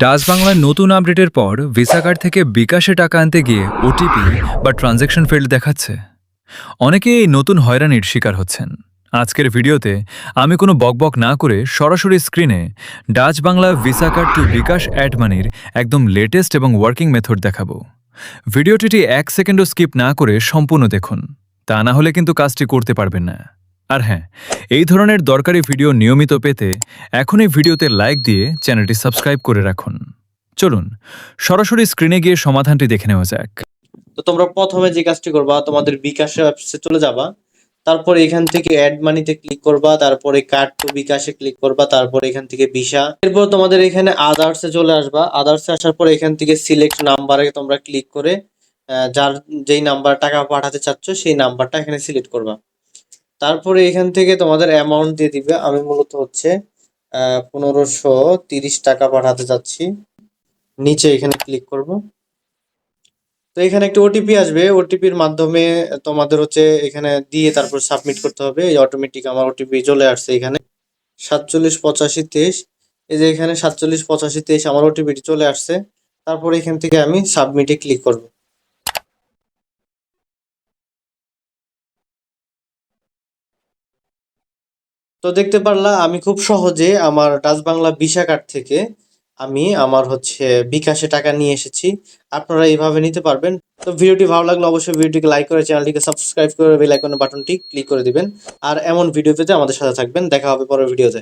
Dutch বাংলার নতুন আপডেটের পর ভিসা কার্ড থেকে বিকাশে টাকা আনতে গিয়ে ওটিপি বা ট্রানজ্যাকশন ফেল্ড দেখাচ্ছে। অনেকে এই নতুন হয়রানির শিকার হচ্ছেন। আজকের ভিডিওতে আমি কোনো বকবক না করে সরাসরি স্ক্রিনে Dutch Bangla visa card to bKash add মানির একদম লেটেস্ট এবং ওয়ার্কিং মেথড দেখাবো। ভিডিওটি 1 সেকেন্ডও স্কিপ না করে সম্পূর্ণ দেখুন, তা না হলে কিন্তু কাজটি করতে পারবেন না। আর হ্যাঁ, এই ধরনের দরকারি ভিডিও নিয়মিত পেতে এখনই ভিডিওতে লাইক দিয়ে চ্যানেলটি সাবস্ক্রাইব করে রাখুন। চলুন সরাসরি স্ক্রিনে গিয়ে সমাধানটি দেখে নেওয়া যাক। তো তোমরা প্রথমে যে কাজটি করবা, তোমাদের বিকাশ অ্যাপসে চলে যাবা, তারপর এখান থেকে অ্যাড মানিতে ক্লিক করবা, তারপরে কার্ড টু বিকাশে ক্লিক করবা, তারপর এখান থেকে ভিসা, এরপর তোমাদের এখানে আদার্সে চলে আসবা। আদার্সে আসার পর এখান থেকে সিলেক্ট নাম্বারে তোমরা ক্লিক করে যার যেই নাম্বার টাকা পাঠাতে চাচ্ছ সেই নাম্বারটা এখানে সিলেক্ট করবা। তারপরে এখান থেকে তোমাদের অ্যামাউন্ট দিয়ে দিবে। আমি মূলত হচ্ছে 1530 টাকা পাঠাতে চাচ্ছি। নিচে এখানে ক্লিক করব। তো এখানে একটা ওটিপি আসবে, ওটিপির মাধ্যমে তোমাদের হচ্ছে এখানে দিয়ে তারপর সাবমিট করতে হবে। এই অটোমেটিক আমার ওটিপি চলে আসছে এখানে 478523। এই যে এখানে 478523 আমার ওটিপিটি চলে আসছে। তারপর এখান থেকে আমি সাবমিটে ক্লিক করব। তো দেখতে পারলা আমি খুব সহজে আমার ডাচ বাংলা ভিসা কার্ড থেকে আমি আমার হচ্ছে বিকাশে টাকা নিয়ে এসেছি। আপনারা এইভাবে নিতে পারবেন। তো ভিডিওটি ভালো লাগলে অবশ্যই ভিডিওটিকে লাইক করে চ্যানেলটিকে সাবস্ক্রাইব করে বেল আইকনের বাটনটি ক্লিক করে দিবেন। আর এমন ভিডিও পেতে আমাদের সাথে থাকবেন। দেখা হবে পরের ভিডিওতে।